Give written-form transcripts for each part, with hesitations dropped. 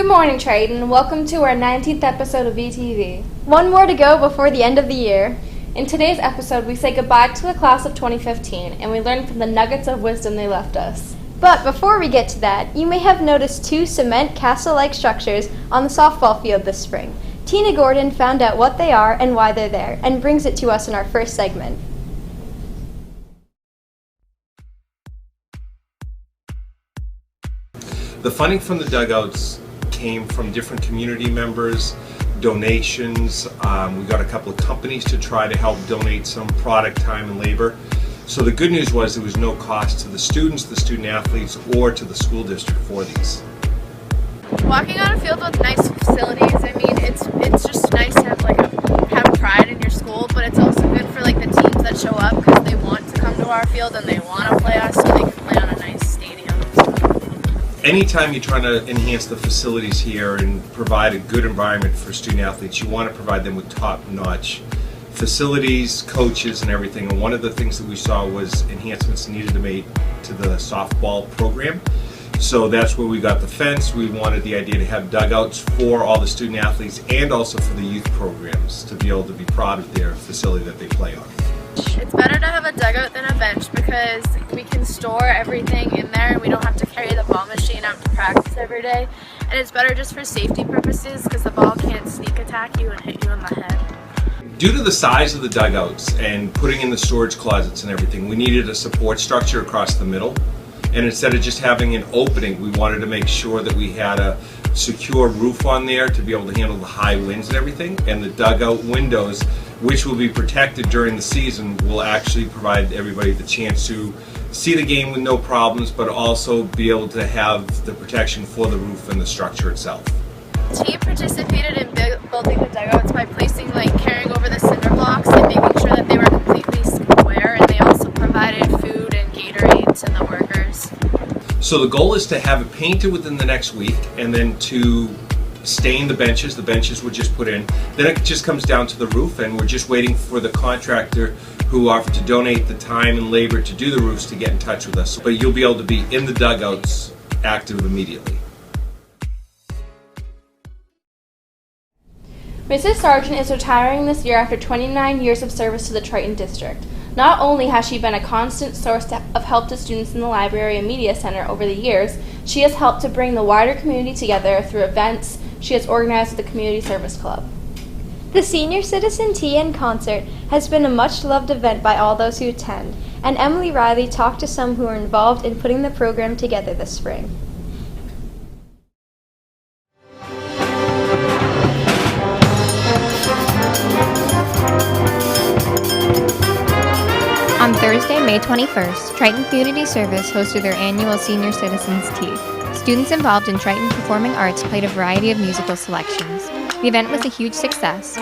Good morning, Triton. Welcome to our 19th episode of VTV. One more to go before the end of the year. In today's episode, we say goodbye to the class of 2015, and we learn from the nuggets of wisdom they left us. But before we get to that, you may have noticed two cement castle-like structures on the softball field this spring. Tina Gordon found out what they are and why they're there, and brings it to us in our first segment. The funding from the dugouts came from different community members, donations. We got a couple of companies to try to help donate some product, time, and labor. So the good news was there was no cost to the students, the student athletes, or to the school district for these. Walking on a field with nice facilities, I mean, it's just nice to have pride in your school, but it's also good for the teams that show up because they want to come to our field and they want to play us so they can play on a nice stadium. Anytime you're trying to enhance the facilities here and provide a good environment for student athletes, you want to provide them with top-notch facilities, coaches, and everything. And one of the things that we saw was enhancements needed to make to the softball program. So that's where we got the fence. We wanted the idea to have dugouts for all the student athletes and also for the youth programs to be able to be proud of their facility that they play on. It's better to have a dugout than a bench because we can store everything in there and we don't have to carry the ball machine out to practice every day. And it's better just for safety purposes because the ball can't sneak attack you and hit you in the head. Due to the size of the dugouts and putting in the storage closets and everything, we needed a support structure across the middle. And instead of just having an opening, we wanted to make sure that we had a secure roof on there to be able to handle the high winds and everything. And the dugout windows, which will be protected during the season, will actually provide everybody the chance to see the game with no problems, but also be able to have the protection for the roof and the structure itself. The team participated in building the dugouts by placing, carrying over the cinder blocks and making sure that they were completely square, and they also provided food and Gatorade to the workers. So the goal is to have it painted within the next week, and then to stain the benches. The benches were just put in. Then it just comes down to the roof, and we're just waiting for the contractor who offered to donate the time and labor to do the roofs to get in touch with us. But you'll be able to be in the dugouts active immediately. Mrs. Sargent is retiring this year after 29 years of service to the Triton District. Not only has she been a constant source of help to students in the library and media center over the years, she has helped to bring the wider community together through events she has organized with the Community Service Club. The Senior Citizen Tea and Concert has been a much-loved event by all those who attend, and Emily Riley talked to some who were involved in putting the program together this spring. On Thursday, May 21st, Triton Community Service hosted their annual Senior Citizens Tea. Students involved in Triton Performing Arts played a variety of musical selections. The event was a huge success.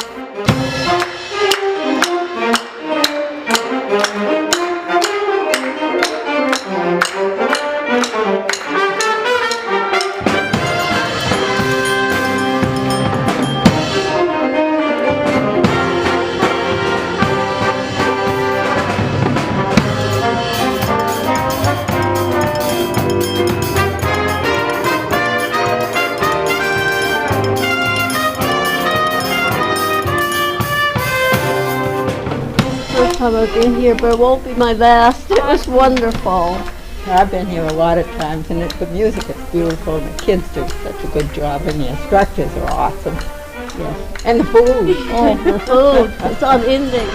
I've been here, but it won't be my last. It was wonderful. I've been here a lot of times, and the music is beautiful, and the kids do such a good job, and the instructors are awesome. Yes. And the food. Oh, the food. It's unending.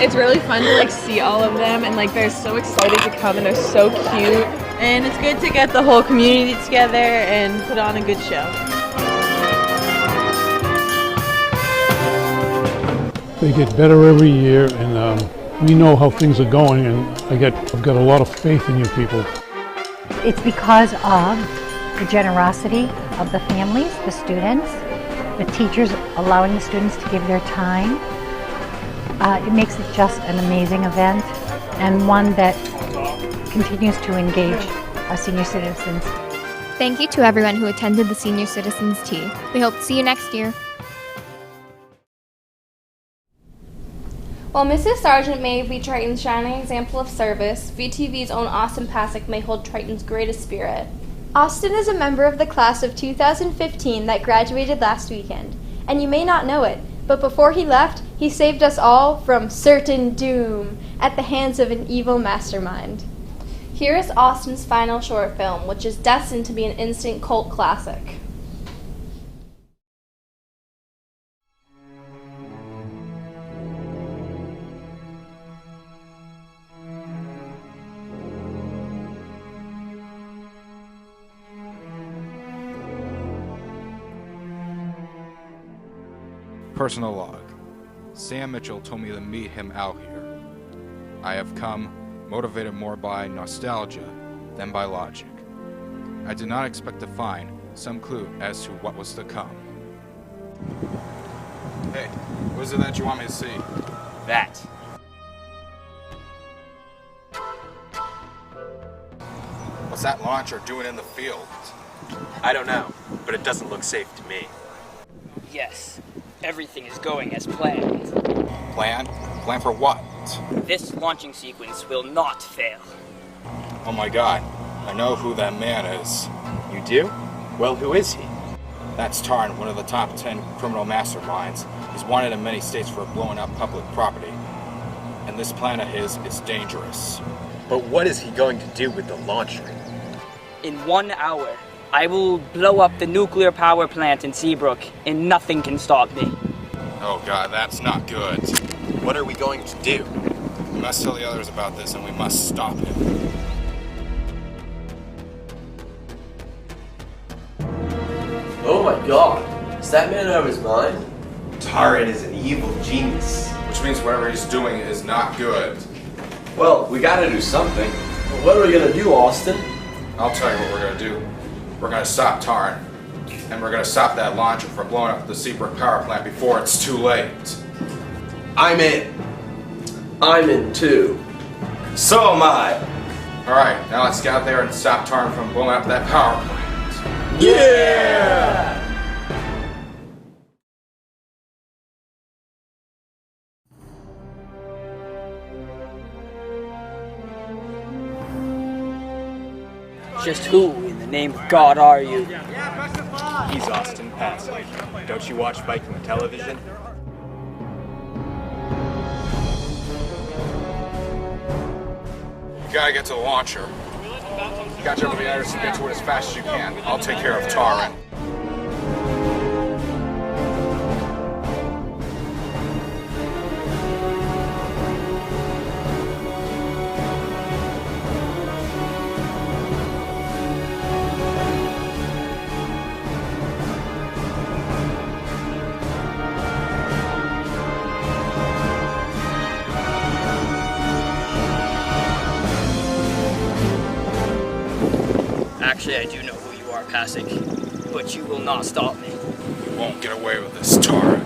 It's really fun to see all of them, and they're so excited to come, and they're so cute. And it's good to get the whole community together and put on a good show. They get better every year, and we know how things are going, and I've got a lot of faith in you people. It's because of the generosity of the families, the students, the teachers allowing the students to give their time. It makes it just an amazing event, and one that continues to engage our senior citizens. Thank you to everyone who attended the Senior Citizens Tea. We hope to see you next year. While Mrs. Sargent may be Triton's shining example of service, VTV's own Austin Pasek may hold Triton's greatest spirit. Austin is a member of the class of 2015 that graduated last weekend, and you may not know it, but before he left, he saved us all from certain doom at the hands of an evil mastermind. Here is Austin's final short film, which is destined to be an instant cult classic. Personal log. Sam Mitchell told me to meet him out here. I have come, motivated more by nostalgia than by logic. I did not expect to find some clue as to what was to come. Hey, what is it that you want me to see? That. What's that launcher doing in the field? I don't know, but it doesn't look safe to me. Yes, everything is going as planned. Plan? Plan for what? This launching sequence will not fail. Oh my god, I know who that man is. You do? Well, who is he? That's Tarn, one of the top 10 criminal masterminds. He's wanted in many states for blowing up public property. And this plan of his is dangerous. But what is he going to do with the launcher? In 1 hour, I will blow up the nuclear power plant in Seabrook, and nothing can stop me. Oh god, that's not good. What are we going to do? We must tell the others about this and we must stop him. Oh my god, is that man out of his mind? Taran is an evil genius. Which means whatever he's doing is not good. Well, we gotta do something. What are we gonna do, Austin? I'll tell you what we're gonna do. We're gonna stop Tarn. And we're gonna stop that launcher from blowing up the Seabrook power plant before it's too late. I'm in. I'm in too. So am I. Alright, now let's get out there and stop Tarn from blowing up that power plant. Yeah! Just who, in the name of God, are you? He's Austin Pasek. Don't you watch Viking television? You gotta get to the launcher. You gotta jump over the iris and get to it as fast as you can. I'll take care of Tarn. Actually, I do know who you are, Pasek, but you will not stop me. You won't get away with this, Tarn.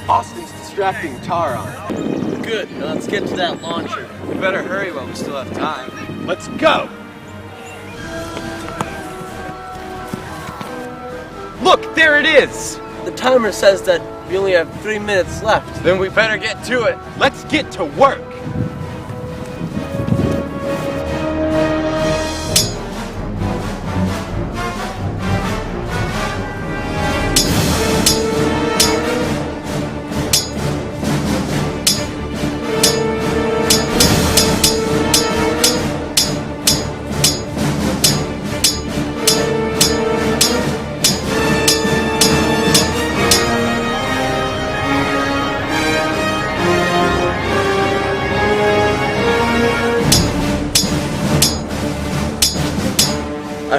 Austin's distracting Taran. Good, now let's get to that launcher. We better hurry while we still have time. Let's go! Look, there it is! The timer says that we only have 3 minutes left. Then we better get to it. Let's get to work!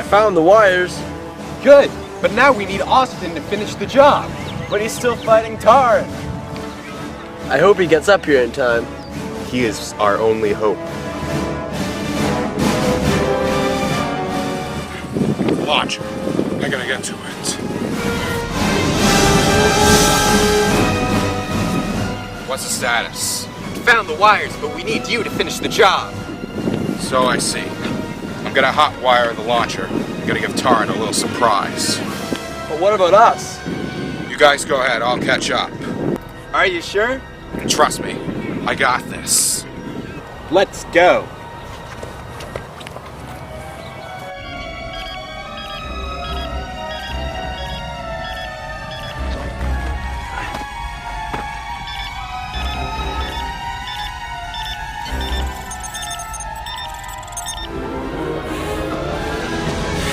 found the wires. Good, but now we need Austin to finish the job. But he's still fighting Taran. I hope he gets up here in time. He is our only hope. Watch. I gotta get to it. What's the status? Found the wires, but we need you to finish the job. So I see. I'm gonna hotwire the launcher. I'm gonna give Taran a little surprise. But what about us? You guys go ahead, I'll catch up. Are you sure? Trust me, I got this. Let's go.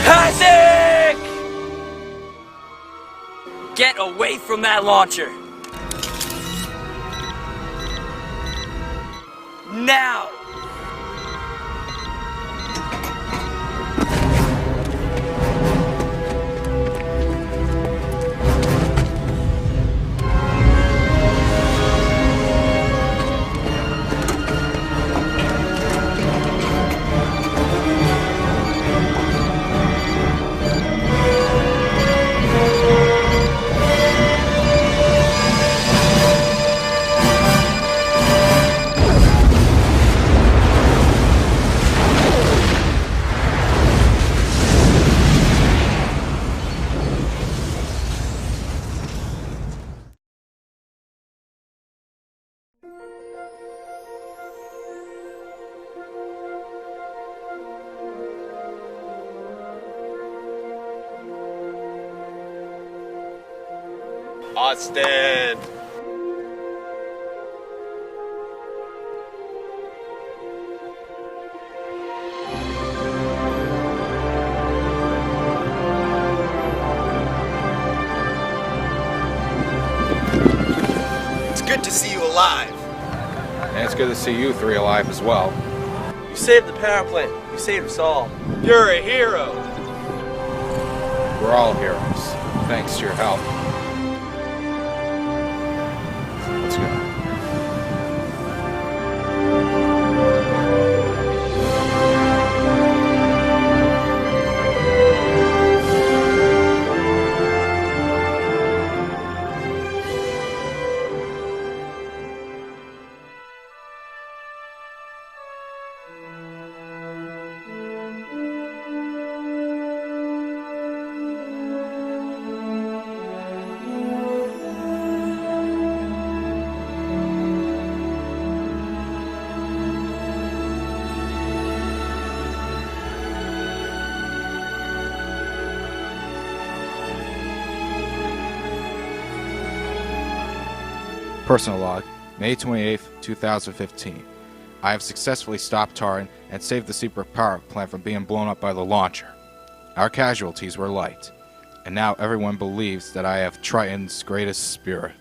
Isaac! Get away from that launcher! Now! Austin! It's good to see you alive. And it's good to see you three alive as well. You saved the power plant. You saved us all. You're a hero. We're all heroes, thanks to your help. Let's go. Personal log, May 28th, 2015. I have successfully stopped Taran and saved the Seabrook power plant from being blown up by the launcher. Our casualties were light, and now everyone believes that I have Triton's greatest spirit.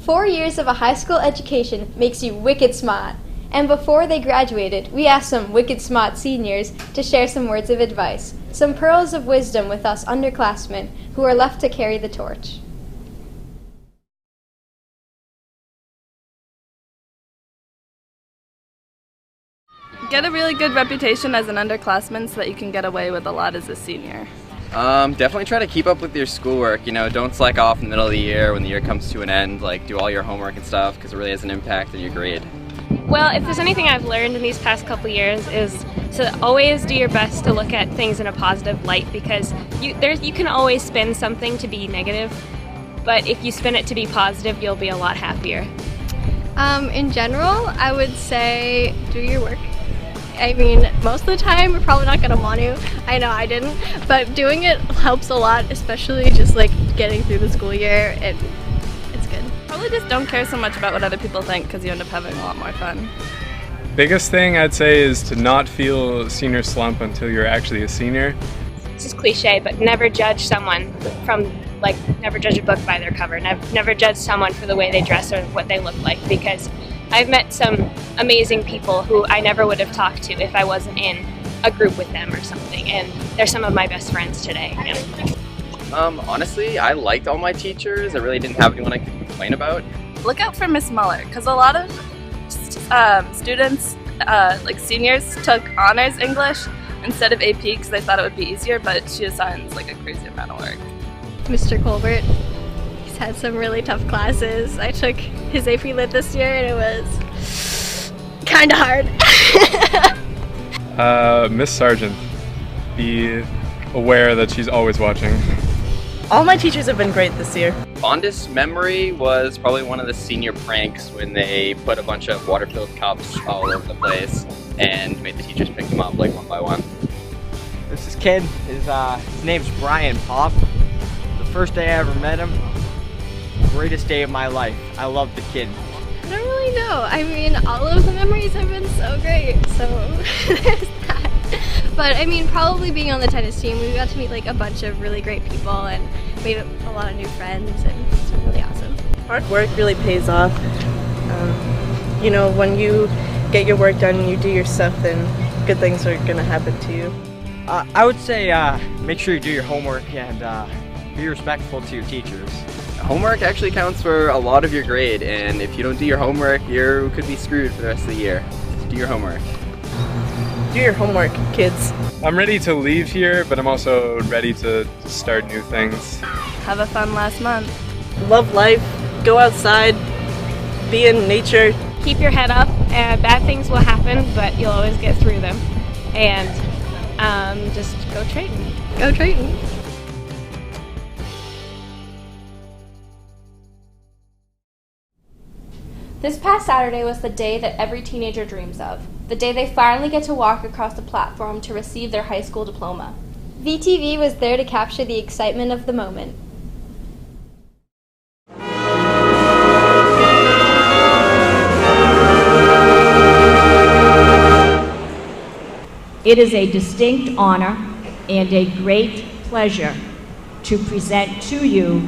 Four years of a high school education makes you wicked smart. And before they graduated, we asked some wicked smart seniors to share some words of advice, some pearls of wisdom with us underclassmen who are left to carry the torch. Get a really good reputation as an underclassman so that you can get away with a lot as a senior. Definitely try to keep up with your schoolwork, don't slack off in the middle of the year when the year comes to an end, do all your homework and stuff because it really has an impact on your grade. Well, if there's anything I've learned in these past couple years is to always do your best to look at things in a positive light because you can always spin something to be negative, but if you spin it to be positive, you'll be a lot happier. In general, I would say do your work. I mean, most of the time you're probably not going to want to. I know I didn't, but doing it helps a lot, especially just getting through the school year. It's good. Probably just don't care so much about what other people think because you end up having a lot more fun. Biggest thing I'd say is to not feel senior slump until you're actually a senior. this is cliche, but never judge someone never judge a book by their cover. Never judge someone for the way they dress or what they look like, because I've met some amazing people who I never would have talked to if I wasn't in a group with them or something, and they're some of my best friends today. Honestly, I liked all my teachers. I really didn't have anyone I could complain about. Look out for Miss Muller, because a lot of students, like seniors, took honors English instead of AP because they thought it would be easier, but she assigns like a crazy amount of work. Mr. Colbert, he's had some really tough classes. I took his AP Lit this year and it was kind of hard. Miss Sargent, be aware that she's always watching. All my teachers have been great this year. Fondest memory was probably one of the senior pranks when they put a bunch of water-filled cups all over the place and made the teachers pick them up like one by one. This is kid. His name's Brian Pop. The first day I ever met him, greatest day of my life. I love the kid. I don't really know. I mean, all of the memories have been so great, so there's that. But I mean, probably being on the tennis team, we got to meet like a bunch of really great people and made a lot of new friends, and it's been really awesome. Hard work really pays off. You know, when you get your work done and you do your stuff, then good things are gonna happen to you. I would say make sure you do your homework and be respectful to your teachers. Homework actually counts for a lot of your grade, and if you don't do your homework, you could be screwed for the rest of the year. So do your homework. Do your homework, kids. I'm ready to leave here, but I'm also ready to start new things. Have a fun last month. Love life, go outside, be in nature. Keep your head up, and bad things will happen, but you'll always get through them. And just go Triton. Go Triton. This past Saturday was the day that every teenager dreams of. The day they finally get to walk across the platform to receive their high school diploma. VTV was there to capture the excitement of the moment. It is a distinct honor and a great pleasure to present to you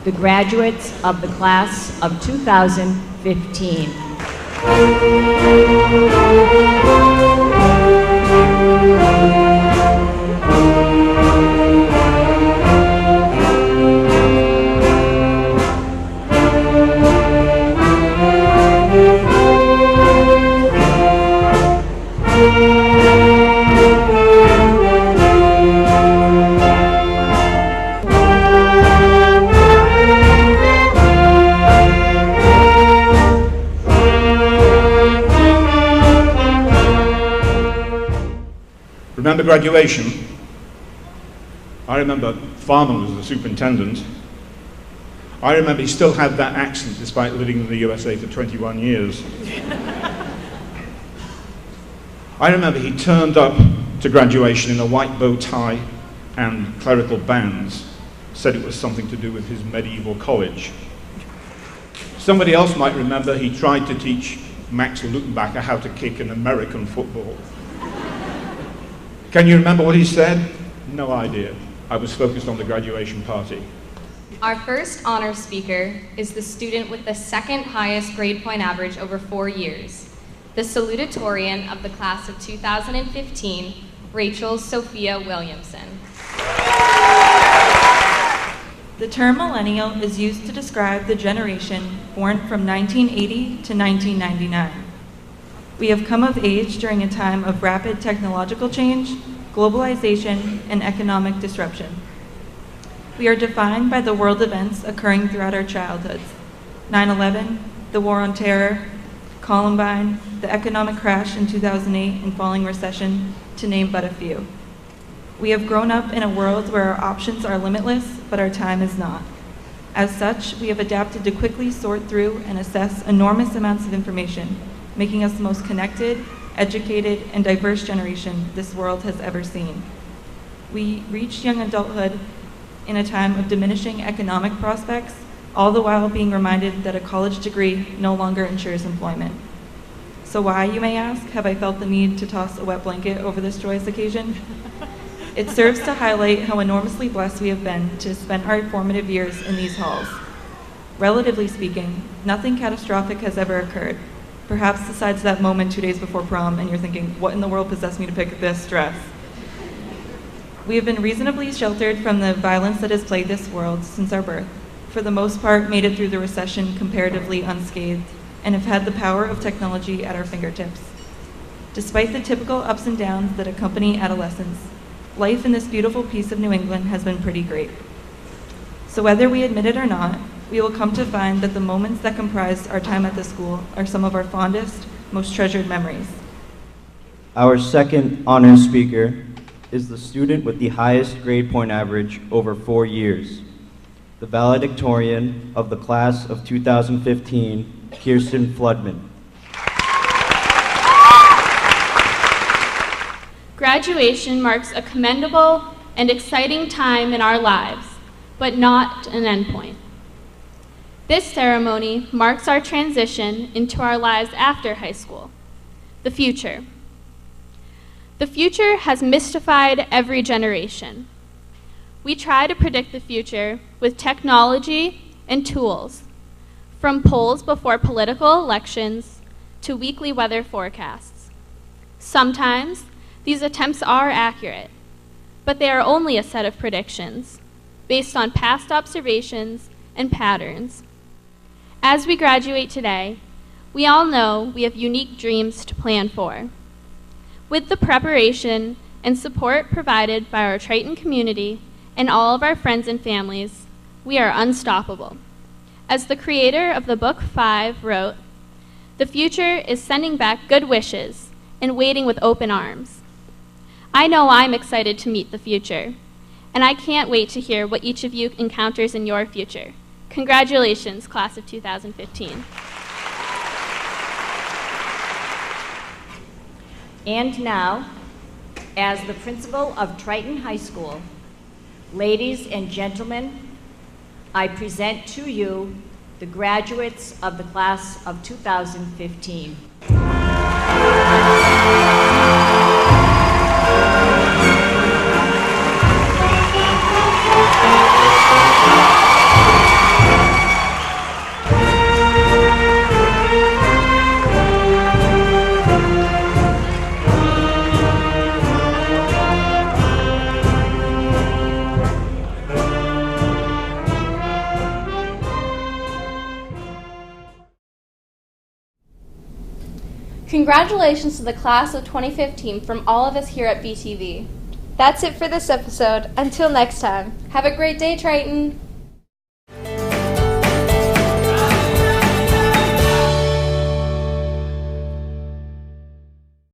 the graduates of the class of 2015. Remember graduation? I remember Farmer was the superintendent. I remember he still had that accent despite living in the USA for 21 years. I remember he turned up to graduation in a white bow tie and clerical bands, said it was something to do with his medieval college. Somebody else might remember he tried to teach Max Lutenbacher how to kick an American football. Can you remember what he said? No idea. I was focused on the graduation party. Our first honor speaker is the student with the second highest grade point average over 4 years, the salutatorian of the class of 2015, Rachel Sophia Williamson. The term millennial is used to describe the generation born from 1980 to 1999. We have come of age during a time of rapid technological change, globalization, and economic disruption. We are defined by the world events occurring throughout our childhoods: 9/11, the War on Terror, Columbine, the economic crash in 2008 and falling recession, to name but a few. We have grown up in a world where our options are limitless, but our time is not. As such, we have adapted to quickly sort through and assess enormous amounts of information, making us the most connected, educated, and diverse generation this world has ever seen. We reach young adulthood in a time of diminishing economic prospects, all the while being reminded that a college degree no longer ensures employment. So why, you may ask, have I felt the need to toss a wet blanket over this joyous occasion? It serves to highlight how enormously blessed we have been to spend our formative years in these halls. Relatively speaking, nothing catastrophic has ever occurred. Perhaps besides that moment 2 days before prom and you're thinking, what in the world possessed me to pick this dress? We have been reasonably sheltered from the violence that has plagued this world since our birth. For the most part, made it through the recession comparatively unscathed, and have had the power of technology at our fingertips. Despite the typical ups and downs that accompany adolescence, life in this beautiful piece of New England has been pretty great. So whether we admit it or not, we will come to find that the moments that comprise our time at the school are some of our fondest, most treasured memories. Our second honor speaker is the student with the highest grade point average over 4 years, the valedictorian of the class of 2015, Kirsten Floodman. Graduation marks a commendable and exciting time in our lives, but not an endpoint. This ceremony marks our transition into our lives after high school, the future. The future has mystified every generation. We try to predict the future with technology and tools, from polls before political elections to weekly weather forecasts. Sometimes these attempts are accurate, but they are only a set of predictions based on past observations and patterns. As we graduate today, we all know we have unique dreams to plan for. With the preparation and support provided by our Triton community and all of our friends and families, we are unstoppable. As the creator of the book 5 wrote, "The future is sending back good wishes and waiting with open arms." I know I'm excited to meet the future, and I can't wait to hear what each of you encounters in your future. Congratulations, class of 2015. And now, as the principal of Triton High School, ladies and gentlemen, I present to you the graduates of the class of 2015. Congratulations to the class of 2015 from all of us here at VTV. That's it for this episode. Until next time. Have a great day, Triton.